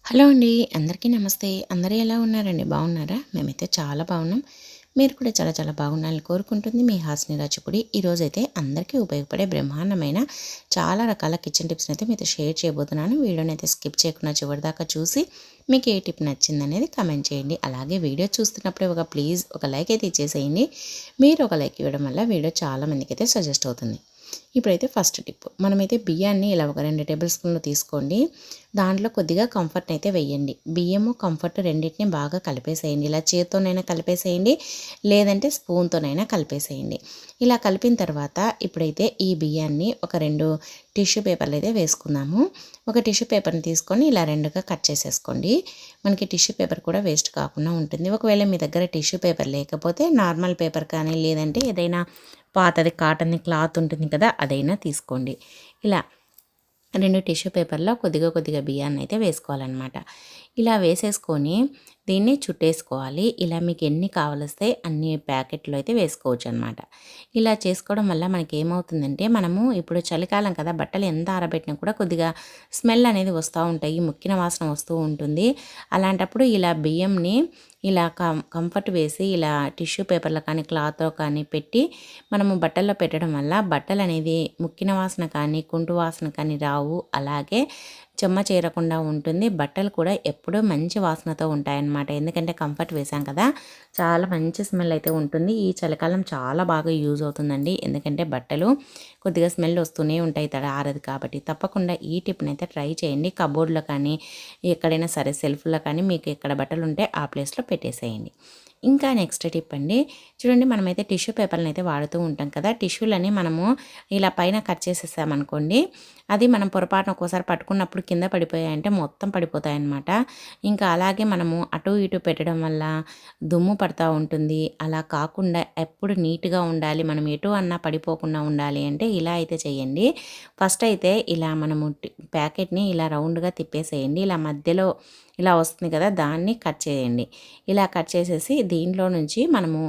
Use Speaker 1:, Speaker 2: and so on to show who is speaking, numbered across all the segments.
Speaker 1: Hello అండి. అందరికీ నమస్తే. అందరూ ఎలా ఉన్నారండి? బాగున్నారా? మేమైతే చాలా బాగున్నాం. మీరు కూడా చాలా చాలా బాగుండాలని కోరుకుంటుంది మీ హాసిని రాజపుడి. ఈరోజైతే అందరికీ ఉపయోగపడే బ్రహ్మాండమైన చాలా రకాల కిచెన్ టిప్స్ని అయితే మీతో షేర్ చేయబోతున్నాను. వీడియోని అయితే స్కిప్ చేయకుండా చివరిదాకా చూసి మీకు ఏ టిప్ నచ్చిందనేది కమెంట్ చేయండి. అలాగే వీడియో చూస్తున్నప్పుడే ఒక లైక్ అయితే ఇచ్చేసేయండి. మీరు ఒక లైక్ ఇవ్వడం వల్ల వీడియో చాలా మందికి అయితే సజెస్ట్ అవుతుంది. ఇప్పుడైతే ఫస్ట్ టిప్, మనమైతే బియ్యాన్ని ఇలా ఒక 2 టేబుల్ స్పూన్లు తీసుకోండి. దాంట్లో కొద్దిగా కంఫర్ట్ అయితే వేయండి. బియ్యము కంఫర్ట్ రెండింటిని బాగా కలిపేసేయండి. ఇలా చేత్తోనైనా కలిపేసేయండి, లేదంటే స్పూన్తోనైనా కలిపేసేయండి. ఇలా కలిపిన తర్వాత ఇప్పుడైతే ఈ బియ్యాన్ని ఒక 2 టిష్యూ పేపర్లు అయితే వేసుకుందాము. ఒక టిష్యూ పేపర్ని తీసుకొని ఇలా 2గా కట్ చేసేసుకోండి. మనకి టిష్యూ పేపర్ కూడా వేస్ట్ కాకుండా ఉంటుంది. ఒకవేళ మీ దగ్గర టిష్యూ పేపర్ లేకపోతే నార్మల్ పేపర్ కానీ, లేదంటే ఏదైనా పాతది కాటన్ క్లాత్ ఉంటుంది కదా, అదైనా తీసుకోండి. ఇలా 2 టిష్యూ పేపర్లో కొద్దిగా కొద్దిగా బియ్యాన్ని అయితే వేసుకోవాలన్నమాట. ఇలా వేసేసుకొని దీన్ని చుట్టేసుకోవాలి. ఇలా మీకు ఎన్ని కావలిస్తే అన్ని ప్యాకెట్లు అయితే వేసుకోవచ్చు అనమాట. ఇలా చేసుకోవడం వల్ల మనకి ఏమవుతుందంటే, మనము ఇప్పుడు చలికాలం కదా, బట్టలు ఎంత ఆరబెట్టినా కూడా కొద్దిగా స్మెల్ అనేది వస్తూ ఉంటాయి, ముక్కిన వాసన వస్తూ ఉంటుంది. అలాంటప్పుడు ఇలా బియ్యంని ఇలా కంఫర్ట్ వేసి ఇలా టిష్యూ పేపర్లో కానీ క్లాత్లో కానీ పెట్టి మనము బట్టల్లో పెట్టడం వల్ల బట్టలు అనేది ముక్కిన వాసన కానీ కుంటు వాసన కానీ రావు. అలాగే చెమ్మ చేరకుండా ఉంటుంది. బట్టలు కూడా ఎప్పుడూ మంచి వాసనతో ఉంటాయన్నమాట. ఎందుకంటే కంఫర్ట్ వేసాం కదా, చాలా మంచి స్మెల్ అయితే ఉంటుంది. ఈ చలికాలం చాలా బాగా యూజ్ అవుతుందండి. ఎందుకంటే బట్టలు కొద్దిగా స్మెల్ వస్తూనే ఉంటాయి, తడ ఆరదు కాబట్టి. తప్పకుండా ఈ టిప్ని అయితే ట్రై చేయండి. కబోర్డ్లో కానీ ఎక్కడైనా సరే సెల్ఫ్లో కానీ మీకు ఎక్కడ బట్టలు ఉంటే ఆ ప్లేస్లో పెట్టేసేయండి. ఇంకా నెక్స్ట్ టిప్ అండి, చూడండి, మనమైతే టిష్యూ పేపర్ని అయితే వాడుతూ ఉంటాం కదా. టిష్యూలని మనము ఇలా పైన కట్ చేసేసామనుకోండి, అది మనం పొరపాటున ఒక్కోసారి పట్టుకున్నప్పుడు కింద పడిపోయాయంటే మొత్తం పడిపోతాయన్నమాట. ఇంకా అలాగే మనము అటు ఇటు పెట్టడం వల్ల దుమ్ము పడుతూ ఉంటుంది. అలా కాకుండా ఎప్పుడు నీట్గా ఉండాలి, మనం ఎటు అన్నా పడిపోకుండా ఉండాలి అంటే ఇలా అయితే చేయండి. ఫస్ట్ అయితే ఇలా మనము ప్యాకెట్ని ఇలా రౌండ్గా తిప్పేసేయండి. ఇలా మధ్యలో ఇలా వస్తుంది కదా, దాన్ని కట్ చేయండి. ఇలా కట్ చేసేసి దీంట్లో నుంచి మనము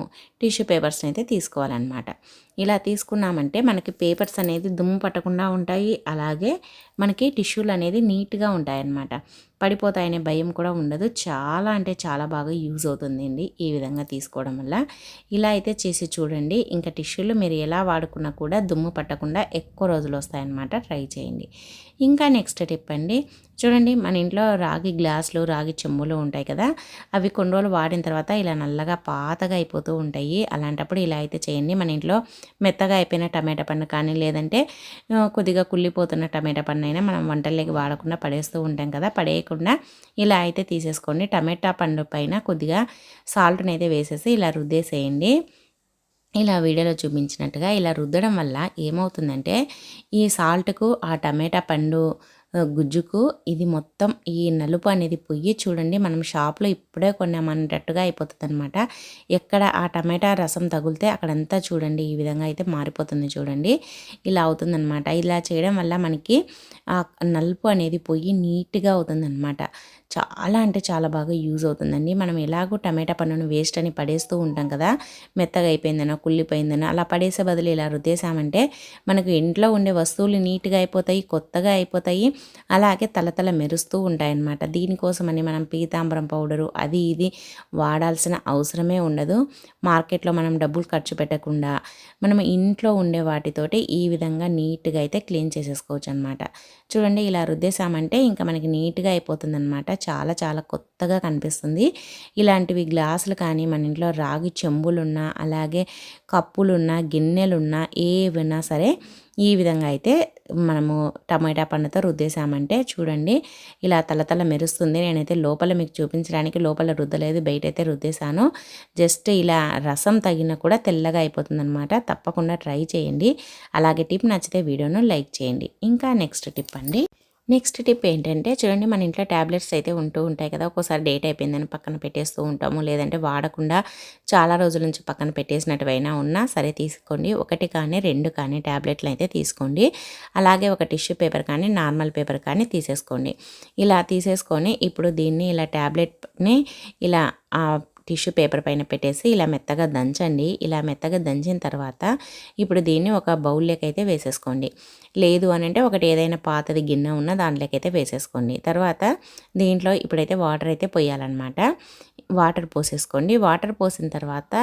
Speaker 1: టిష్యూ పేపర్స్ని అయితే తీసుకోవాలన్నమాట. ఇలా తీసుకున్నామంటే మనకి పేపర్స్ అనేది దుమ్ము పట్టకుండా ఉంటాయి. అలాగే మనకి టిష్యూలు అనేది నీట్గా ఉంటాయన్నమాట. పడిపోతాయనే భయం కూడా ఉండదు. చాలా అంటే చాలా బాగా యూజ్ అవుతుందండి ఈ విధంగా తీసుకోవడం వల్ల. ఇలా అయితే చేసి చూడండి. ఇంకా టిష్యూలు మీరు ఎలా వాడుకున్నా కూడా దుమ్ము పట్టకుండా ఎక్కువ రోజులు వస్తాయన్నమాట. ట్రై చేయండి. ఇంకా నెక్స్ట్ టిప్ అండి, చూడండి, మన ఇంట్లో రాగి గ్లాసులు, రాగి చెంబులు ఉంటాయి కదా, అవి కొన్ని రోజులు వాడిన తర్వాత ఇలా నల్లగా పాతగా అయిపోతూ ఉంటాయి. అలాంటప్పుడు ఇలా అయితే చేయండి. మన ఇంట్లో మెత్తగా అయిపోయిన టమాటా పండు కానీ, లేదంటే కొద్దిగా కుళ్ళిపోతున్న టమాటా పండు అయినా మనం వంటల్లోకి వాడకుండా పడేస్తూ ఉంటాం కదా, పడేయకుండా ఇలా అయితే తీసేసుకోండి. టమాటా పండు పైన కొద్దిగా సాల్ట్ని అయితే వేసేసి ఇలా రుద్దేసేయండి. ఇలా వీడియోలో చూపించినట్టుగా ఇలా రుద్దడం వల్ల ఏమవుతుందంటే, ఈ సాల్ట్కు ఆ టమాటా పండు గుజ్జుకు ఇది మొత్తం ఈ నలుపు అనేది పొయ్యి, చూడండి, మనం షాప్లో ఇప్పుడే కొన్నామన్నట్టుగా అయిపోతుంది అనమాట. ఎక్కడ ఆ టమాటా రసం తగిలితే అక్కడంతా చూడండి ఈ విధంగా అయితే మారిపోతుంది. చూడండి, ఇలా అవుతుందన్నమాట. ఇలా చేయడం వల్ల మనకి ఆ నలుపు అనేది పొయ్యి నీట్గా అవుతుందన్నమాట. చాలా అంటే చాలా బాగా యూజ్ అవుతుందండి. మనం ఎలాగో టమాటా పండును వేస్ట్ అని పడేస్తూ ఉంటాం కదా, మెత్తగా అయిపోయిందనో కుళ్ళిపోయిందనో, అలా పడేసే బదులు ఇలా రుద్దేశామంటే మనకు ఇంట్లో ఉండే వస్తువులు నీట్గా అయిపోతాయి, కొత్తగా అయిపోతాయి. అలాగే తలతల మెరుస్తూ ఉంటాయన్నమాట. దీనికోసమని మనం పీతాంబరం పౌడరు అది ఇది వాడాల్సిన అవసరమే ఉండదు. మార్కెట్లో మనం డబ్బులు ఖర్చు పెట్టకుండా మనం ఇంట్లో ఉండే వాటితోటి ఈ విధంగా నీట్గా అయితే క్లీన్ చేసేసుకోవచ్చు అనమాట. చూడండి, ఇలా రుద్దేశామంటే ఇంకా మనకి నీట్గా అయిపోతుంది అనమాట. చాలా చాలా కొత్తగా కనిపిస్తుంది. ఇలాంటివి గ్లాసులు కానీ, మన ఇంట్లో రాగి చెంబులున్నా, అలాగే కప్పులున్నా, గిన్నెలున్నా, ఏవైనా సరే ఈ విధంగా అయితే మనము టమాటా పండుతో రుద్దేశామంటే చూడండి ఇలా తలతల మెరుస్తుంది. నేనైతే లోపల మీకు చూపించడానికి లోపల రుద్దలేదు, బయట అయితే రుద్దేశాను. జస్ట్ ఇలా రసం తగిన కూడా తెల్లగా అయిపోతుందన్నమాట. తప్పకుండా ట్రై చేయండి. అలాగే టిప్ నచ్చితే వీడియోను లైక్ చేయండి. ఇంకా నెక్స్ట్ టిప్ అండి, నెక్స్ట్ టిప్ ఏంటంటే, చూడండి, మన ఇంట్లో ట్యాబ్లెట్స్ అయితే ఉంటూ ఉంటాయి కదా, ఒక్కోసారి డేట్ అయిపోయిందని పక్కన పెట్టేస్తూ ఉంటాము, లేదంటే వాడకుండా చాలా రోజుల నుంచి పక్కన పెట్టేసినట్టువైనా ఉన్నా సరే తీసుకోండి. 1 కానీ 2 కానీ ట్యాబ్లెట్లు అయితే తీసుకోండి. అలాగే ఒక టిష్యూ పేపర్ కానీ నార్మల్ పేపర్ కానీ తీసేసుకోండి. ఇలా తీసేసుకొని ఇప్పుడు దీన్ని ఇలా ట్యాబ్లెట్ని ఇలా టిష్యూ పేపర్ పైన పెట్టేసి ఇలా మెత్తగా దంచండి. ఇలా మెత్తగా దంచిన తర్వాత ఇప్పుడు దీన్ని ఒక బౌల్లోకి అయితే వేసేసుకోండి. లేదు అని అంటే ఒకటి ఏదైనా పాతది గిన్నె ఉన్న దాంట్లోకి అయితే వేసేసుకోండి. తర్వాత దీంట్లో ఇప్పుడైతే వాటర్ అయితే పోయాలన్నమాట. వాటర్ పోసేసుకోండి. వాటర్ పోసిన తర్వాత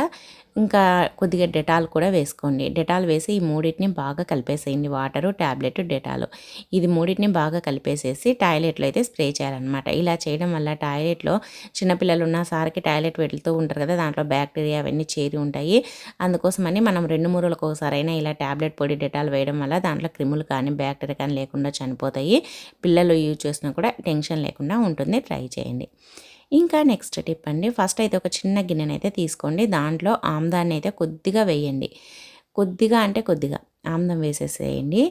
Speaker 1: ఇంకా కొద్దిగా డెటాల్ కూడా వేసుకోండి. డెటాల్ వేసి ఈ మూడింటిని బాగా కలిపేసేయండి. వాటరు, ట్యాబ్లెట్, డెటాల్ ఇది మూడింటిని బాగా కలిపేసేసి టాయిలెట్లో అయితే స్ప్రే చేయాలన్నమాట. ఇలా చేయడం వల్ల టాయిలెట్లో చిన్నపిల్లలు ఉన్న సారికి టాయిలెట్ వెళ్తూ ఉంటారు కదా, దాంట్లో బ్యాక్టీరియా అవన్నీ చేరి ఉంటాయి. అందుకోసమని మనం 2-3 రోజులకు ఒకసారైనా ఇలా ట్యాబ్లెట్ పొడి, డెటాల్ వేయడం వల్ల దాంట్లో క్రిములు కానీ బ్యాక్టీరియా కానీ లేకుండా చనిపోతాయి. పిల్లలు యూజ్ చేసినా కూడా టెన్షన్ లేకుండా ఉంటుంది. ట్రై చేయండి. ఇంకా నెక్స్ట్ టిప్ అండి, ఫస్ట్ అయితే ఒక చిన్న గిన్నెనైతే తీసుకోండి. దాంట్లో ఆమ్దాన్ని అయితే కొద్దిగా వేయండి. కొద్దిగా అంటే కొద్దిగా ఆమ్దం వేసేసేయండి.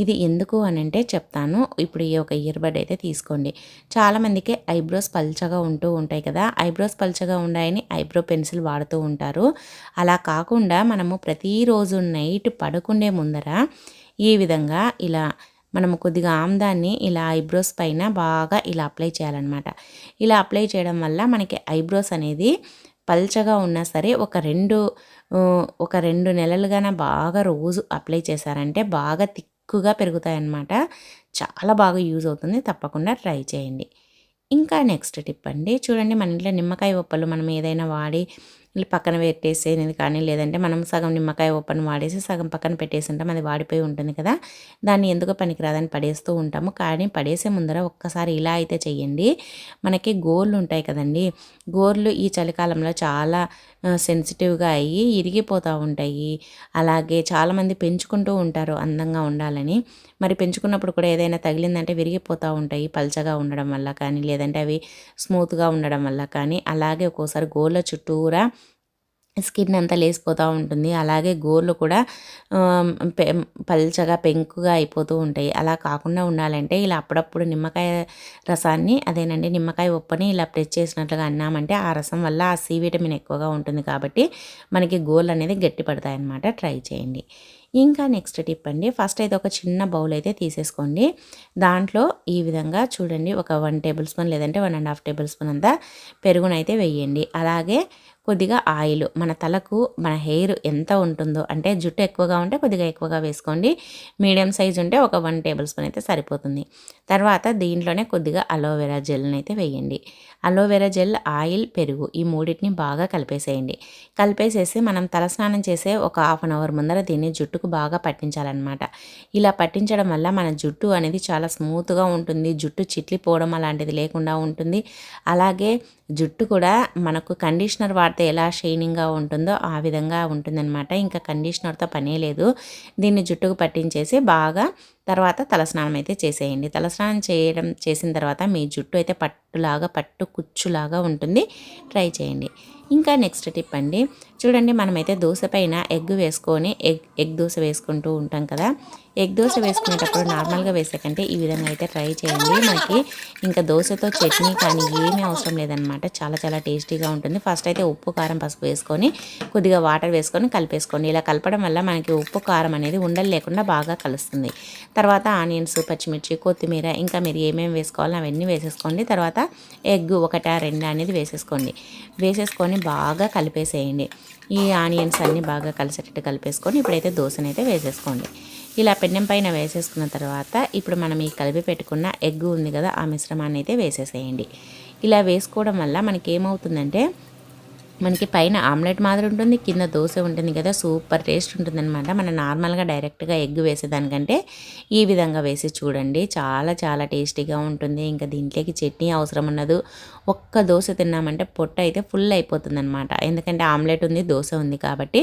Speaker 1: ఇది ఎందుకు అని అంటే చెప్తాను. ఇప్పుడు ఈ ఒక ఇయర్బడ్ అయితే తీసుకోండి. చాలామందికి ఐబ్రోస్ పల్చగా ఉంటూ ఉంటాయి కదా, ఐబ్రోస్ పల్చగా ఉన్నాయని ఐబ్రో పెన్సిల్ వాడుతూ ఉంటారు. అలా కాకుండా మనము ప్రతిరోజు నైట్ పడుకునే ముందర ఈ విధంగా ఇలా మనము కొద్దిగా ఆమ్దాన్ని ఇలా ఐబ్రోస్ పైన బాగా ఇలా అప్లై చేయాలన్నమాట. ఇలా అప్లై చేయడం వల్ల మనకి ఐబ్రోస్ అనేది పల్చగా ఉన్నా సరే ఒక రెండు నెలలుగాన బాగా రోజు అప్లై చేశారంటే బాగా తిక్కుగా పెరుగుతాయన్నమాట. చాలా బాగా యూజ్ అవుతుంది. తప్పకుండా ట్రై చేయండి. ఇంకా నెక్స్ట్ టిప్ అండి, చూడండి మన ఇంట్లో నిమ్మకాయ ఉప్పలు మనం ఏదైనా వాడి పక్కన పెట్టేసేది కానీ, లేదంటే మనం సగం నిమ్మకాయ ఉప్పను వాడేసి సగం పక్కన పెట్టేసి ఉంటాం. అది వాడిపోయి ఉంటుంది కదా, దాన్ని ఎందుకు పనికిరాదని పడేస్తూ ఉంటాము. కానీ పడేసే ముందర ఒక్కసారి ఇలా అయితే చెయ్యండి. మనకి గోర్లు ఉంటాయి కదండి, గోర్లు ఈ చలికాలంలో చాలా సెన్సిటివ్గా అయ్యి ఇరిగిపోతూ ఉంటాయి. అలాగే చాలామంది పెంచుకుంటూ ఉంటారు అందంగా ఉండాలని. మరి పెంచుకున్నప్పుడు కూడా ఏదైనా తగిలిందంటే విరిగిపోతూ ఉంటాయి, పల్చగా ఉండడం వల్ల కానీ, లేదంటే అవి స్మూత్గా ఉండడం వల్ల కానీ. అలాగే ఒక్కోసారి గోర్ల చుట్టూరా స్కిన్ అంతా లేసిపోతూ ఉంటుంది. అలాగే గోర్లు కూడా పల్చగా పెంకుగా అయిపోతూ ఉంటాయి. అలా కాకుండా ఉండాలంటే ఇలా అప్పుడప్పుడు నిమ్మకాయ రసాన్ని, అదేనండి నిమ్మకాయ ఉప్పని ఇలా ప్రెస్ చేసినట్లుగా అన్నామంటే ఆ రసం వల్ల ఆ సి విటమిన్ ఎక్కువగా ఉంటుంది కాబట్టి మనకి గోర్లు అనేది గట్టి పడతాయి అన్నమాట. ట్రై చేయండి. ఇంకా నెక్స్ట్ టిప్ అండి, ఫస్ట్ అయితే ఒక చిన్న బౌల్ అయితే తీసేసుకోండి. దాంట్లో ఈ విధంగా చూడండి ఒక 1 టేబుల్ స్పూన్ లేదంటే 1.5 టేబుల్ స్పూన్ అంతా పెరుగునైతే వేయండి. అలాగే కొద్దిగా ఆయిల్, మన తలకు మన హెయిర్ ఎంత ఉంటుందో, అంటే జుట్టు ఎక్కువగా ఉంటే కొద్దిగా ఎక్కువగా వేసుకోండి, మీడియం సైజ్ ఉంటే ఒక 1 టేబుల్ స్పూన్ అయితే సరిపోతుంది. తర్వాత దీంట్లోనే కొద్దిగా అలోవెరా జెల్ని అయితే వేయండి. అలోవెరా జెల్, ఆయిల్, పెరుగు ఈ మూడింటిని బాగా కలిపేసేయండి. కలిపేసేసి మనం తలస్నానం చేసే ఒక 1/2 అవర్ ముందర దీన్ని జుట్టుకు బాగా పట్టించాలన్నమాట. ఇలా పట్టించడం వల్ల మన జుట్టు అనేది చాలా స్మూత్గా ఉంటుంది. జుట్టు చిట్లిపోవడం అలాంటిది లేకుండా ఉంటుంది. అలాగే జుట్టు కూడా మనకు కండిషనర్ వాడితే ఎలా షైనింగ్గా ఉంటుందో ఆ విధంగా ఉంటుందన్నమాట. ఇంకా కండిషనర్తో పనే లేదు. దీన్ని జుట్టుకు పట్టించేసి బాగా తర్వాత తలస్నానం అయితే చేసేయండి. తలస్నానం చేసిన తర్వాత మీ జుట్టు అయితే పట్టు కుచ్చులాగా ఉంటుంది. ట్రై చేయండి. ఇంకా నెక్స్ట్ టిప్ అండి, చూడండి మనమైతే దోశ పైన ఎగ్ వేసుకొని ఎగ్ దోశ వేసుకుంటూ ఉంటాం కదా. ఎగ్ దోశ వేసుకునేటప్పుడు నార్మల్గా వేసే కంటే ఈ విధంగా అయితే ట్రై చేయండి. మనకి ఇంకా దోశతో చట్నీ కానీ ఏమీ అవసరం లేదనమాట. చాలా చాలా టేస్టీగా ఉంటుంది. ఫస్ట్ అయితే ఉప్పు, కారం, పసుపు వేసుకొని కొద్దిగా వాటర్ వేసుకొని కలిపేసుకోండి. ఇలా కలపడం వల్ల మనకి ఉప్పు, కారం అనేది ఉండలు లేకుండా బాగా కలుస్తుంది. తర్వాత ఆనియన్స్, పచ్చిమిర్చి, కొత్తిమీర ఇంకా మీరు ఏమేమి వేసుకోవాలో అవన్నీ వేసేసుకోండి. తర్వాత ఎగ్ 1-2 అనేది వేసేసుకొని బాగా కలిపేసేయండి. ఈ ఆనియన్స్ అన్నీ బాగా కలిసేటట్టు కలిపేసుకొని ఇప్పుడైతే దోశనైతే వేసేసుకోండి. ఇలా పెన్నెం పైన వేసేసుకున్న తర్వాత ఇప్పుడు మనం ఈ కలిపి పెట్టుకున్న ఎగ్ ఉంది కదా, ఆ మిశ్రమాన్ని అయితే వేసేసేయండి. ఇలా వేసుకోవడం వల్ల మనకి ఏమవుతుందంటే మనకి పైన ఆమ్లెట్ మాదిరి ఉంటుంది, కింద దోశ ఉంటుంది కదా, సూపర్ టేస్ట్ ఉంటుందన్నమాట. మనం నార్మల్గా డైరెక్ట్గా ఎగ్ వేసేదానికంటే ఈ విధంగా వేసి చూడండి, చాలా చాలా టేస్టీగా ఉంటుంది. ఇంకా దీంట్లోకి చట్నీ అవసరం ఉండదు. ఒక్క దోశ తిన్నామంటే పొట్ట అయితే ఫుల్ అయిపోతుంది అనమాట. ఎందుకంటే ఆమ్లెట్ ఉంది, దోశ ఉంది కాబట్టి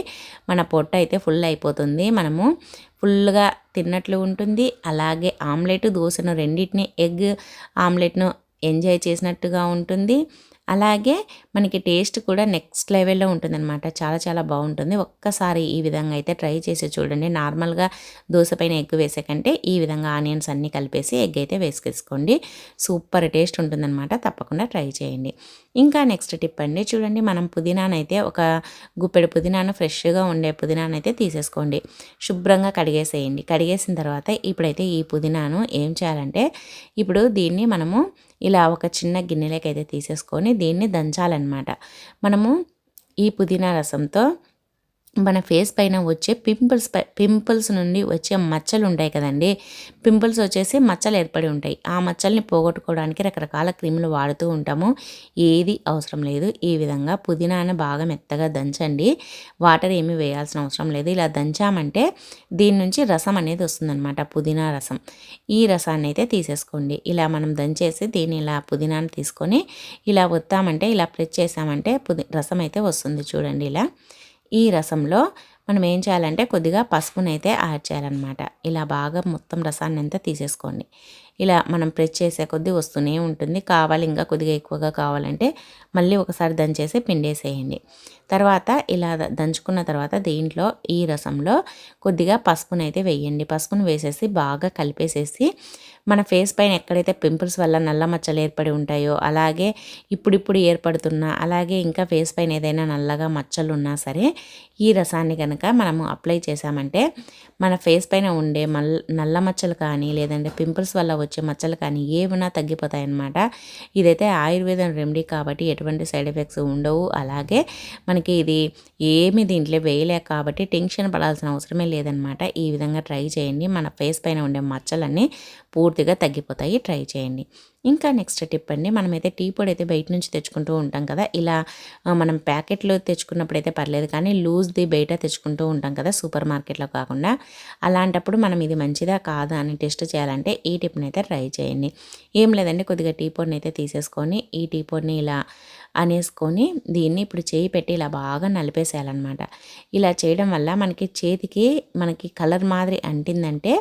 Speaker 1: మన పొట్ట అయితే ఫుల్ అయిపోతుంది. మనము ఫుల్గా తిన్నట్లు ఉంటుంది. అలాగే ఆమ్లెట్, దోశను రెండింటిని, ఎగ్ ఆమ్లెట్ను ఎంజాయ్ చేసినట్టుగా ఉంటుంది. అలాగే మనకి టేస్ట్ కూడా నెక్స్ట్ లెవెల్లో ఉంటుందన్నమాట. చాలా చాలా బాగుంటుంది. ఒక్కసారి ఈ విధంగా అయితే ట్రై చేసి చూడండి. నార్మల్గా దోశ పైన ఎగ్ వేసే కంటే ఈ విధంగా ఆనియన్స్ అన్నీ కలిపేసి ఎగ్ అయితే వేసుకేసుకోండి. సూపర్ టేస్ట్ ఉంటుందన్నమాట. తప్పకుండా ట్రై చేయండి. ఇంకా నెక్స్ట్ టిప్ అండి, చూడండి మనం పుదీనానైతే ఒక గుప్పెడు పుదీనాను, ఫ్రెష్గా ఉండే పుదీనానైతే తీసేసుకోండి. శుభ్రంగా కడిగేసేయండి. కడిగేసిన తర్వాత ఇప్పుడైతే ఈ పుదీనాను ఏం చేయాలంటే ఇప్పుడు దీన్ని మనము ఇలా ఒక చిన్న గిన్నెలకైతే తీసేసుకొని దీన్ని దంచాలన్నమాట. మనము ఈ పుదీనా రసంతో మన ఫేస్ పైన వచ్చే పింపుల్స్ నుండి వచ్చే మచ్చలు ఉంటాయి కదండి. పింపుల్స్ వచ్చేసి మచ్చలు ఏర్పడి ఉంటాయి. ఆ మచ్చల్ని పోగొట్టుకోవడానికి రకరకాల క్రీములు వాడుతూ ఉంటాము. ఏది అవసరం లేదు. ఈ విధంగా పుదీనాను బాగా మెత్తగా దంచండి. వాటర్ ఏమీ వేయాల్సిన అవసరం లేదు. ఇలా దంచామంటే దీని నుంచి రసం అనేది వస్తుందన్నమాట, పుదీనా రసం. ఈ రసాన్ని అయితే తీసేసుకోండి. ఇలా మనం దంచేసి దీన్ని ఇలా పుదీనాను తీసుకొని ఇలా వత్తామంటే, ఇలా ప్రెస్ చేసామంటే రసం అయితే వస్తుంది చూడండి. ఇలా ఈ రసంలో మనం ఏం చేయాలంటే కొద్దిగా పసుపునైతే యాడ్ చేయాలన్నమాట. ఇలా బాగా మొత్తం రసాన్ని అంతా తీసేసుకోండి. ఇలా మనం ప్రెస్ చేసే కొద్దీ వస్తూనే ఉంటుంది. కావాలి ఇంకా కొద్దిగా ఎక్కువగా కావాలంటే మళ్ళీ ఒకసారి దంచేసి పిండేసేయండి. తర్వాత ఇలా దంచుకున్న తర్వాత దీంట్లో ఈ రసంలో కొద్దిగా పసుపునైతే వేయండి. పసుపును వేసేసి బాగా కలిపేసేసి మన ఫేస్ పైన ఎక్కడైతే పింపుల్స్ వల్ల నల్ల మచ్చలు ఏర్పడి ఉంటాయో, అలాగే ఇప్పుడిప్పుడు ఏర్పడుతున్న, అలాగే ఇంకా ఫేస్ పైన ఏదైనా నల్లగా మచ్చలు ఉన్నా సరే ఈ రసాన్ని కనుక మనము అప్లై చేసామంటే మన ఫేస్ పైన ఉండే నల్ల మచ్చలు కానీ, లేదంటే పింపుల్స్ వల్ల వచ్చే మచ్చలు కానీ ఏమైనా తగ్గిపోతాయన్నమాట. ఇదైతే ఆయుర్వేదం రెమెడీ కాబట్టి ఎటువంటి సైడ్ ఎఫెక్ట్స్ ఉండవు. అలాగే మనకి ఇది ఏమి దీంట్లో వేయలేక కాబట్టి టెన్షన్ పడాల్సిన అవసరమే లేదనమాట. ఈ విధంగా ట్రై చేయండి. మన ఫేస్ పైన ఉండే మచ్చలన్నీ పూర్తిగా తగ్గిపోతాయి. ట్రై చేయండి. ఇంకా నెక్స్ట్ టిప్ అండి, మనమైతే టీ పొడి అయితే బయట నుంచి తెచ్చుకుంటూ ఉంటాం కదా. ఇలా మనం ప్యాకెట్లో తెచ్చుకున్నప్పుడు అయితే పర్లేదు, కానీ లూజ్ది బయట తెచ్చుకుంటూ ఉంటాం కదా, సూపర్ మార్కెట్లో కాకుండా. అలాంటప్పుడు మనం ఇది మంచిదా కాదా అని టెస్ట్ చేయాలంటే ఈ టిప్ని అయితే ట్రై చేయండి. ఏం లేదండి, కొద్దిగా టీ పొడిని అయితే తీసేసుకొని ఈ టీ పొడిని ఇలా అనేసుకొని దీన్ని ఇప్పుడు చేయి పెట్టి ఇలా బాగా నలిపేసేయాలన్నమాట. ఇలా చేయడం వల్ల మనకి చేతికి కలర్ మాదిరి అంటిందంటే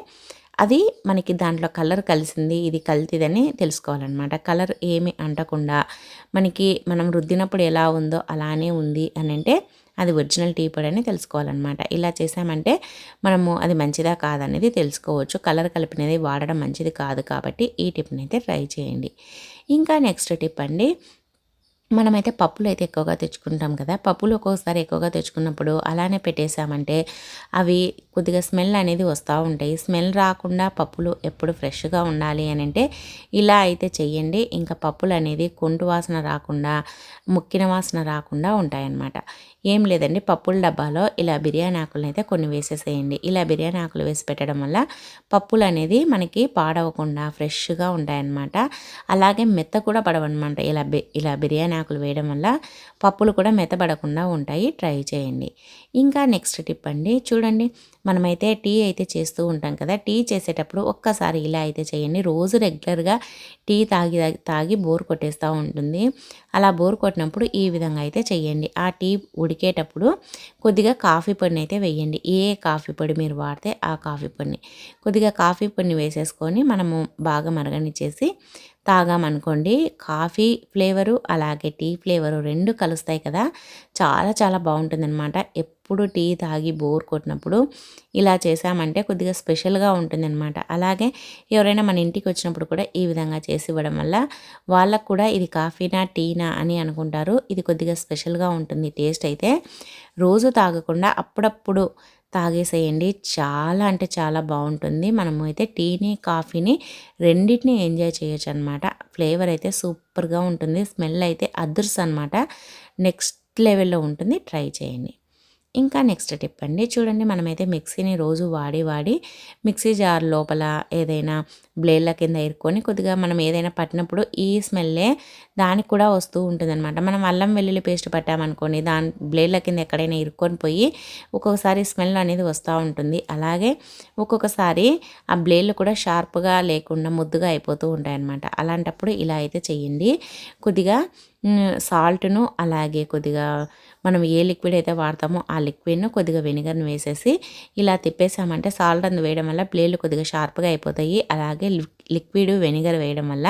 Speaker 1: అది మనకి దాంట్లో కలర్ కలిసింది, ఇది కల్తీదని తెలుసుకోవాలన్నమాట. కలర్ ఏమి అంటకుండా మనం రుద్దినప్పుడు ఎలా ఉందో అలానే ఉంది అని అంటే అది ఒరిజినల్ టీ పొడి అని తెలుసుకోవాలన్నమాట. ఇలా చేసామంటే మనము అది మంచిదా కాదనేది తెలుసుకోవచ్చు. కలర్ కలిపినది వాడడం మంచిది కాదు కాబట్టి ఈ టిప్ని అయితే ట్రై చేయండి. ఇంకా నెక్స్ట్ టిప్ అండి, మనమైతే పప్పులు అయితే ఎక్కువగా తెచ్చుకుంటాం కదా. పప్పులు ఒక్కోసారి ఎక్కువగా తెచ్చుకున్నప్పుడు అలానే పెట్టేసామంటే అవి కొద్దిగా స్మెల్ అనేది వస్తూ ఉంటాయి. స్మెల్ రాకుండా పప్పులు ఎప్పుడు ఫ్రెష్గా ఉండాలి అని అంటే ఇలా అయితే చెయ్యండి. ఇంకా పప్పులు అనేది కొంటు వాసన రాకుండా, ముక్కిన వాసన రాకుండా ఉంటాయన్నమాట. ఏం లేదండి, పప్పుల డబ్బాలో ఇలా బిర్యానీ ఆకులను అయితే కొన్ని వేసేసేయండి. ఇలా బిర్యానీ ఆకులు వేసి పెట్టడం వల్ల పప్పులు అనేది మనకి పాడవకుండా ఫ్రెష్గా ఉంటాయన్నమాట. అలాగే మెత్త కూడా పడవన్నమాట. ఇలా బిర్యానీ ఆకులు వేయడం వల్ల పప్పులు కూడా మెత్తబడకుండా ఉంటాయి. ట్రై చేయండి. ఇంకా నెక్స్ట్ టిప్ అండి, చూడండి, మనమైతే టీ అయితే చేస్తూ ఉంటాం కదా. టీ చేసేటప్పుడు ఒక్కసారి ఇలా అయితే చేయండి. రోజు రెగ్యులర్గా టీ తాగి బోర్ కొట్టేస్తూ ఉంటుంది. అలా బోర్ కొట్టినప్పుడు ఈ విధంగా అయితే చేయండి. ఆ టీ ఉడికేటప్పుడు కొద్దిగా కాఫీ పొడిని అయితే వేయండి. ఏ కాఫీ పొడి మీరు వాడితే ఆ కాఫీ పొడిని, కొద్దిగా కాఫీ పొడిని వేసేసుకొని మనము బాగా మరగనిచ్చేసి తాగామనుకోండి, కాఫీ ఫ్లేవరు అలాగే టీ ఫ్లేవరు రెండు కలుస్తాయి కదా, చాలా చాలా బాగుంటుందన్నమాట. ఎప్పుడు టీ తాగి బోర్ కొట్టినప్పుడు ఇలా చేసామంటే కొద్దిగా స్పెషల్గా ఉంటుందన్నమాట. అలాగే ఎవరైనా మన ఇంటికి వచ్చినప్పుడు కూడా ఈ విధంగా చేసి ఇవ్వడం వల్ల వాళ్ళకు కూడా ఇది కాఫీనా టీనా అని అనుకుంటారు. ఇది కొద్దిగా స్పెషల్గా ఉంటుంది. టేస్ట్ అయితే రోజు తాగకుండా అప్పుడప్పుడు తాగేసేయండి. చాలా అంటే చాలా బాగుంటుంది. మనము అయితే టీని కాఫీని రెండింటిని ఎంజాయ్ చేయొచ్చు అనమాట. ఫ్లేవర్ అయితే సూపర్గా ఉంటుంది. స్మెల్ అయితే అదర్స్ అనమాట, నెక్స్ట్ లెవెల్లో ఉంటుంది. ట్రై చేయండి. ఇంకా నెక్స్ట్ టిప్ అండి, చూడండి, మనమైతే మిక్సీని రోజు వాడి మిక్సీ జార్ లోపల ఏదైనా బ్లేడ్ల కింద ఇరుక్కొని కొద్దిగా మనం ఏదైనా పట్టినప్పుడు ఈ స్మెల్లే దానికి కూడా వస్తూ ఉంటుందన్నమాట. మనం అల్లం వెల్లుల్లి పేస్ట్ పట్టామనుకోండి, దాని బ్లేడ్ల కింద ఎక్కడైనా ఇరుక్కొని పోయి ఒక్కొక్కసారి స్మెల్ అనేది వస్తూ ఉంటుంది. అలాగే ఒక్కొక్కసారి ఆ బ్లేడ్లు కూడా షార్ప్గా లేకుండా ముద్దుగా అయిపోతూ ఉంటాయన్నమాట. అలాంటప్పుడు ఇలా అయితే చేయండి. కొద్దిగా సాల్ట్ను అలాగే కొద్దిగా మనం ఏ లిక్విడ్ అయితే వాడతామో ఆ లిక్విడ్ను కొద్దిగా వెనిగర్ని వేసేసి ఇలా తిప్పేసామంటే సాల్ట్ అందు వేయడం వల్ల ప్లేట్లు కొద్దిగా షార్ప్గా అయిపోతాయి. అలాగే లిక్విడ్ వెనిగర్ వేయడం వల్ల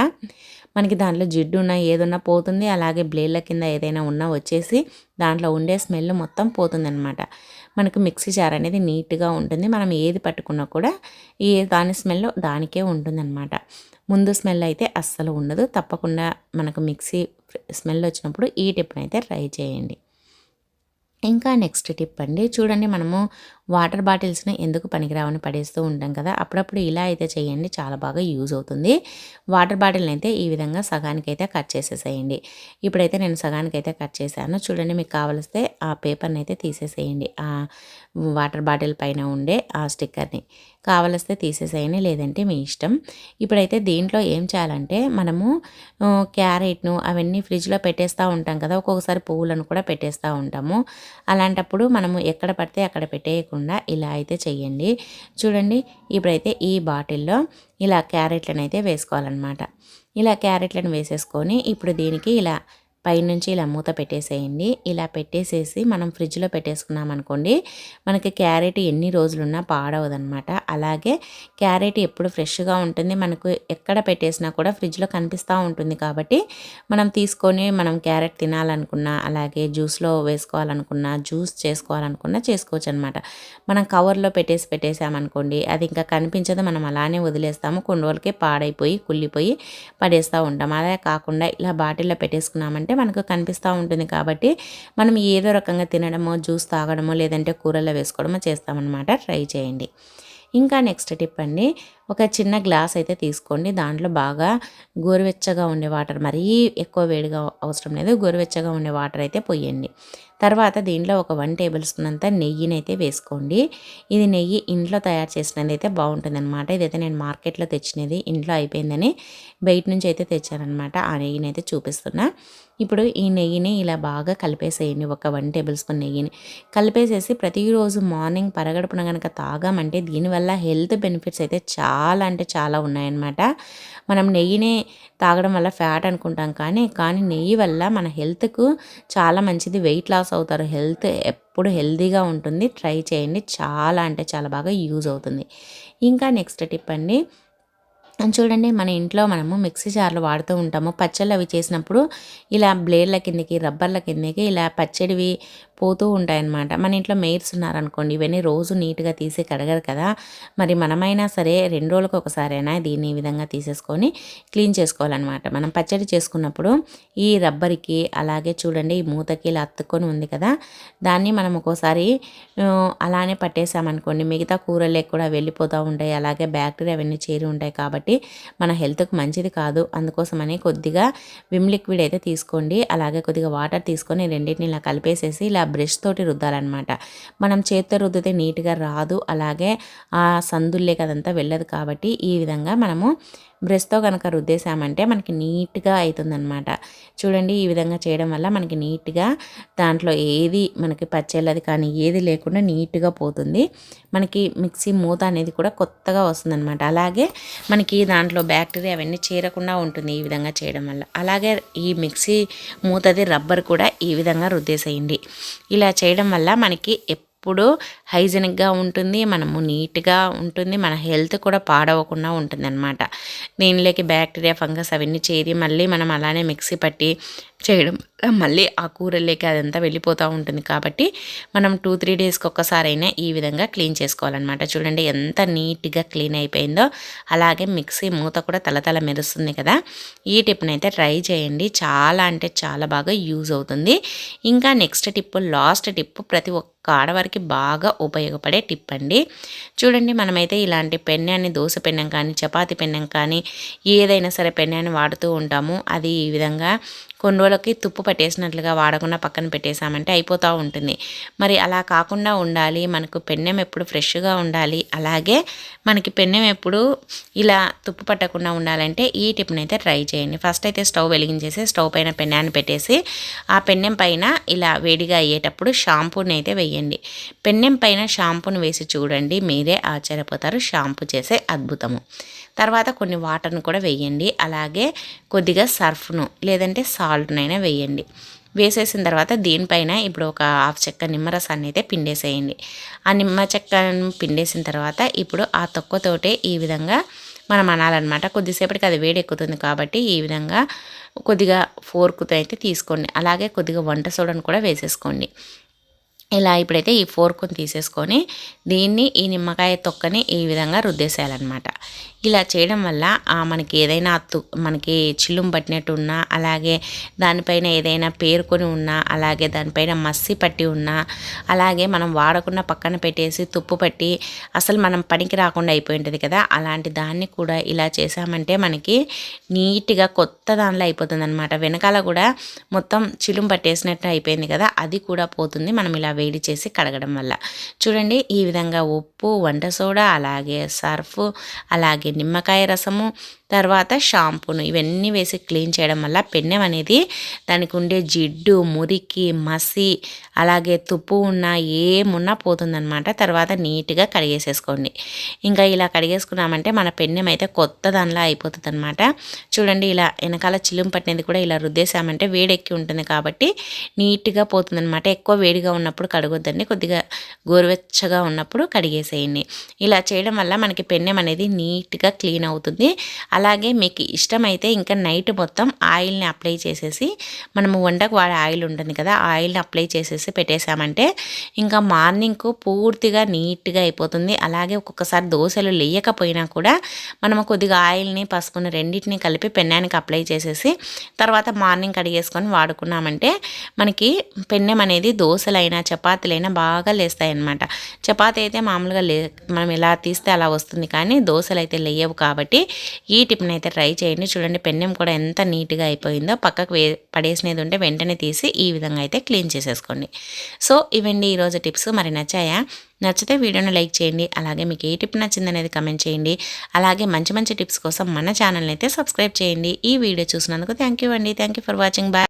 Speaker 1: మనకి దాంట్లో జిడ్డు ఉన్నా ఏదున్నా పోతుంది. అలాగే బ్లేడ్ల కింద ఏదైనా ఉన్నా వచ్చేసి దాంట్లో ఉండే స్మెల్ మొత్తం పోతుందన్నమాట. మనకు మిక్సీ జార్ అనేది నీట్గా ఉంటుంది. మనం ఏది పట్టుకున్నా కూడా దాని స్మెల్ దానికే ఉంటుందన్నమాట. ముందు స్మెల్ అయితే అస్సలు ఉండదు. తప్పకుండా మనకు మిక్సీ స్మెల్ వచ్చినప్పుడు ఈ టిప్ని అయితే ట్రై చేయండి. ఇంకా నెక్స్ట్ టిప్ అండి, చూడండి, మనము వాటర్ బాటిల్స్ని ఎందుకు పనికిరావని పడేస్తూ ఉంటాం కదా, అప్పుడప్పుడు ఇలా అయితే చేయండి, చాలా బాగా యూజ్ అవుతుంది. వాటర్ బాటిల్ని అయితే ఈ విధంగా సగానికైతే కట్ చేసేసేయండి. ఇప్పుడైతే నేను సగానికైతే కట్ చేశాను. చూడండి, మీకు కావలిస్తే ఆ పేపర్ని అయితే తీసేసేయండి, ఆ వాటర్ బాటిల్ పైన ఉండే ఆ స్టిక్కర్ని కావలిస్తే తీసేసేయండి, లేదంటే మీ ఇష్టం. ఇప్పుడైతే దీంట్లో ఏం చేయాలంటే మనము క్యారెట్ను అవన్నీ ఫ్రిడ్జ్లో పెట్టేస్తూ ఉంటాం కదా, ఒక్కొక్కసారి పువ్వులను కూడా పెట్టేస్తూ ఉంటాము. అలాంటప్పుడు మనము ఎక్కడ పడితే అక్కడ పెట్టేయకుండా ఇలా అయితే చెయ్యండి. చూడండి, ఇప్పుడైతే ఈ బాటిల్లో ఇలా క్యారెట్లను అయితే వేసుకోవాలన్నమాట. ఇలా క్యారెట్లను వేసేసుకొని ఇప్పుడు దీనికి ఇలా పైనుంచి ఇలా మూత పెట్టేసేయండి. ఇలా పెట్టేసేసి మనం ఫ్రిడ్జ్లో పెట్టేసుకున్నాం అనుకోండి, మనకి క్యారెట్ ఎన్ని రోజులున్నా పాడవదనమాట. అలాగే క్యారెట్ ఎప్పుడు ఫ్రెష్గా ఉంటుంది, మనకు ఎక్కడ పెట్టేసినా కూడా ఫ్రిడ్జ్లో కనిపిస్తూ ఉంటుంది. కాబట్టి మనం తీసుకొని మనం క్యారెట్ తినాలనుకున్నా, అలాగే జ్యూస్లో వేసుకోవాలనుకున్నా, జ్యూస్ చేసుకోవాలనుకున్నా చేసుకోవచ్చు అనమాట. మనం కవర్లో పెట్టేసామనుకోండి, అది ఇంకా కనిపించదు, మనం అలానే వదిలేస్తాము, కొన్ని రోజులకే పాడైపోయి కుళ్ళిపోయి పడేస్తూ ఉంటాం. అలా కాకుండా ఇలా బాటిల్లో పెట్టేసుకున్నామంటే మనకు కనిపిస్తూ ఉంటుంది. కాబట్టి మనం ఏదో రకంగా తినడమో, జ్యూస్ తాగడమో, లేదంటే కూరల్లో వేసుకోవడమో చేస్తామన్నమాట. ట్రై చేయండి. ఇంకా నెక్స్ట్ టిప్ అండి, ఒక చిన్న గ్లాస్ అయితే తీసుకోండి. దాంట్లో బాగా గోరువెచ్చగా ఉండే వాటర్, మరీ ఎక్కువ వేడిగా అవసరం లేదు, గోరువెచ్చగా ఉండే వాటర్ అయితే పోయండి. తర్వాత దీంట్లో ఒక 1 టేబుల్ స్పూన్ అంతా నెయ్యిని అయితే వేసుకోండి. ఇది నెయ్యి ఇంట్లో తయారు చేసినది అయితే బాగుంటుంది అనమాట. ఇదైతే నేను మార్కెట్లో తెచ్చినది, ఇంట్లో అయిపోయిందని బయట నుంచి అయితే తెచ్చానమాట. ఆ నెయ్యిని అయితే చూపిస్తున్నా. ఇప్పుడు ఈ నెయ్యిని ఇలా బాగా కలిపేసేయండి. ఒక 1 టేబుల్ స్పూన్ నెయ్యిని కలిపేసేసి ప్రతిరోజు మార్నింగ్ పరగడుపున కనుక తాగామంటే దీనివల్ల హెల్త్ బెనిఫిట్స్ అయితే చాలా అంటే చాలా ఉన్నాయన్నమాట. మనం నెయ్యిని తాగడం వల్ల ఫ్యాట్ అనుకుంటాం, కానీ నెయ్యి వల్ల మన హెల్త్కు చాలా మంచిది. వెయిట్ లాస్ అవుతారు, హెల్త్ ఎప్పుడు హెల్తీగా ఉంటుంది. ట్రై చేయండి, చాలా అంటే చాలా బాగా యూజ్ అవుతుంది. ఇంకా నెక్స్ట్ టిప్ అండి, చూడండి, మన ఇంట్లో మనము మిక్సీ జార్లు వాడుతూ ఉంటాము. పచ్చళ్ళు అవి చేసినప్పుడు ఇలా బ్లేడ్ల కిందకి, రబ్బర్ల కిందకి ఇలా పచ్చడివి పోతూ ఉంటాయన్నమాట. మన ఇంట్లో మెయిర్స్ ఉన్నారనుకోండి, ఇవన్నీ రోజు నీట్గా తీసి కడగరు కదా, మరి మనమైనా సరే 2 రోజులకు ఒకసారైనా దీన్ని ఈ విధంగా తీసేసుకొని క్లీన్ చేసుకోవాలన్నమాట. మనం పచ్చడి చేసుకున్నప్పుడు ఈ రబ్బర్కి, అలాగే చూడండి ఈ మూతకి ఇలా అతుక్కొని ఉంది కదా, దాన్ని మనం ఒక్కోసారి అలానే పట్టేసామనుకోండి, మిగతా కూరలకు కూడా వెళ్ళిపోతూ ఉంటాయి, అలాగే బ్యాక్టీరియా అవన్నీ చేరి ఉంటాయి. కాబట్టి మన హెల్త్కి మంచిది కాదు. అందుకోసమని కొద్దిగా విమ్ లిక్విడ్ అయితే తీసుకోండి, అలాగే కొద్దిగా వాటర్ తీసుకొని రెండింటిని ఇలా కలిపేసేసి ఇలా బ్రష్ తోటి రుద్దాలన్నమాట. మనం చేత్తో రుద్దితే నీట్గా రాదు, అలాగే ఆ సందుల్లేకి అదంతా వెళ్ళదు. కాబట్టి ఈ విధంగా మనము బ్రష్తో కనుక రుద్దేశామంటే మనకి నీట్గా అవుతుందన్నమాట. చూడండి, ఈ విధంగా చేయడం వల్ల మనకి నీట్గా దాంట్లో ఏది మనకి పచ్చేళ్ళది కానీ ఏది లేకుండా నీట్గా పోతుంది. మనకి మిక్సీ మూత అనేది కూడా కొత్తగా వస్తుందన్నమాట. అలాగే మనకి దాంట్లో బ్యాక్టీరియా అవన్నీ చేరకుండా ఉంటుంది ఈ విధంగా చేయడం వల్ల. అలాగే ఈ మిక్సీ మూతది రబ్బర్ కూడా ఈ విధంగా రుద్దేసేయండి. ఇలా చేయడం వల్ల మనకి ఎప్పుడు హైజెనిక్గా ఉంటుంది, మనము నీట్గా ఉంటుంది, మన హెల్త్ కూడా పాడవకుండా ఉంటుంది అనమాట. దీనిలోకి బ్యాక్టీరియా, ఫంగస్ అవన్నీ చేరి మళ్ళీ మనం అలానే మిక్సీ పట్టి చేయడం మళ్ళీ ఆ కూరల్లోకి అదంతా వెళ్ళిపోతూ ఉంటుంది. కాబట్టి మనం 2-3 డేస్కి ఒక్కసారైనా ఈ విధంగా క్లీన్ చేసుకోవాలన్నమాట. చూడండి ఎంత నీట్గా క్లీన్ అయిపోయిందో, అలాగే మిక్సీ మూత కూడా తలతల మెరుస్తుంది కదా. ఈ టిప్ని అయితే ట్రై చేయండి, చాలా అంటే చాలా బాగా యూజ్ అవుతుంది. ఇంకా నెక్స్ట్ టిప్, లాస్ట్ టిప్, ప్రతి ఒక్క ఆడవారికి బాగా ఉపయోగపడే టిప్ అండి. చూడండి, మనమైతే ఇలాంటి పెన్నాన్ని, దోశ పెన్నం కానీ, చపాతీ పెన్నం కానీ, ఏదైనా సరే పెన్నాన్ని వాడుతూ ఉంటాము. అది ఈ విధంగా కొన్ని రోజులకి తుప్పు పట్టేసినట్లుగా వాడకుండా పక్కన పెట్టేసామంటే అయిపోతూ ఉంటుంది. మరి అలా కాకుండా ఉండాలి, మనకు పెన్నెం ఎప్పుడు ఫ్రెష్గా ఉండాలి, అలాగే మనకి పెన్నెం ఎప్పుడు ఇలా తుప్పు పట్టకుండా ఉండాలంటే ఈ టిప్ని అయితే ట్రై చేయండి. ఫస్ట్ అయితే స్టవ్ వెలిగించేసి స్టవ్ పైన పెన్నాన్ని పెట్టేసి ఆ పెన్నెం పైన ఇలా వేడిగా అయ్యేటప్పుడు షాంపూని అయితే వేయండి. పెన్నెం పైన షాంపూని వేసి చూడండి, మీరే ఆశ్చర్యపోతారు. షాంపూ చేసే అద్భుతము. తర్వాత కొన్ని వాటర్ను కూడా వేయండి, అలాగే కొద్దిగా సర్ఫ్ను లేదంటే సాల్ట్నైనా వేయండి. వేసేసిన తర్వాత దీనిపైన ఇప్పుడు ఒక 1/2 చెక్క నిమ్మరసాన్ని అయితే పిండేసేయండి. ఆ నిమ్మ చెక్కను పిండేసిన తర్వాత ఇప్పుడు ఆ తొక్కతోటే ఈ విధంగా మనం అనాలన్నమాట. కొద్దిసేపటికి అది వేడి ఎక్కుతుంది కాబట్టి ఈ విధంగా కొద్దిగా ఫోర్క్తో అయితే తీసుకోండి. అలాగే కొద్దిగా వంట సోడాను కూడా వేసేసుకోండి. ఇలా ఇప్పుడైతే ఈ ఫోర్క్ని తీసేసుకొని దీన్ని, ఈ నిమ్మకాయ తొక్కని ఈ విధంగా రుద్దేసేయాలన్నమాట. ఇలా చేయడం వల్ల మనకి ఏదైనా మనకి చిల్లుం పట్టినట్టు ఉన్నా, అలాగే దానిపైన ఏదైనా పేరుకొని ఉన్నా, అలాగే దానిపైన మస్సి పట్టి ఉన్నా, అలాగే మనం వాడకుండా పక్కన పెట్టేసి తుప్పు పట్టి అసలు మనం పనికి రాకుండా అయిపోయి ఉంటుంది కదా, అలాంటి దాన్ని కూడా ఇలా చేసామంటే మనకి నీట్గా కొత్త దానిలో అయిపోతుంది అనమాట. వెనకాల కూడా మొత్తం చిలుం పట్టేసినట్టు అయిపోయింది కదా, అది కూడా పోతుంది మనం ఇలా వేడి చేసి కడగడం వల్ల. చూడండి ఈ విధంగా ఉప్పు, వంట సోడా, అలాగే సర్ఫ్, అలాగే నిమ్మకాయ రసము, తర్వాత షాంపూను ఇవన్నీ వేసి క్లీన్ చేయడం వల్ల పెన్నెం అనేది దానికి ఉండే జిడ్డు, మురికి, మసి, అలాగే తుప్పు ఉన్నా ఏమున్నా పోతుందన్నమాట. తర్వాత నీట్గా కడిగేసేసుకోండి. ఇంకా ఇలా కడిగేసుకున్నామంటే మన పెన్నెం అయితే కొత్త దానిలా అయిపోతుంది అనమాట. చూడండి ఇలా వెనకాల చిలుం పట్టినది కూడా ఇలా రుద్దేశామంటే వేడెక్కి ఉంటుంది కాబట్టి నీట్గా పోతుందన్నమాట. ఎక్కువ వేడిగా ఉన్నప్పుడు కడగొద్దండి, కొద్దిగా గోరువెచ్చగా ఉన్నప్పుడు కడిగేసేయండి. ఇలా చేయడం వల్ల మనకి పెన్నెం అనేది నీట్గా క్లీన్ అవుతుంది. అలాగే మీకు ఇష్టమైతే ఇంకా నైట్ మొత్తం ఆయిల్ని అప్లై చేసేసి, మనము వంటకు వాడే ఆయిల్ ఉంటుంది కదా, ఆయిల్ని అప్లై చేసేసి పెట్టేసామంటే ఇంకా మార్నింగ్కు పూర్తిగా నీట్గా అయిపోతుంది. అలాగే ఒక్కొక్కసారి దోశలు లేయకపోయినా కూడా మనము కొద్దిగా ఆయిల్ని, పసుపుని రెండింటిని కలిపి పెన్నానికి అప్లై చేసేసి తర్వాత మార్నింగ్ కడిగేసుకొని వాడుకున్నామంటే మనకి పెన్నెం అనేది దోశలైనా చపాతీలైనా బాగా లేస్తాయి అన్నమాట. చపాతీ అయితే మామూలుగా మనం ఎలా తీస్తే అలా వస్తుంది, కానీ దోశలు అయితే లేయవు. కాబట్టి ఈ టిప్ని అయితే ట్రై చేయండి. చూడండి పెన్నెం కూడా ఎంత నీట్గా అయిపోయిందో. పక్కకు పడేసినది ఉంటే వెంటనే తీసి ఈ విధంగా అయితే క్లీన్ చేసేసుకోండి. సో ఇవండి ఈరోజు టిప్స్. మరి నచ్చాయా? నచ్చితే వీడియోని లైక్ చేయండి. అలాగే మీకు ఏ టిప్ నచ్చింది అనేది కమెంట్ చేయండి. అలాగే మంచి మంచి టిప్స్ కోసం మన ఛానల్ని అయితే సబ్స్క్రైబ్ చేయండి. ఈ వీడియో చూసినందుకు థ్యాంక్ యూ అండి. Thank you for watching. Bye.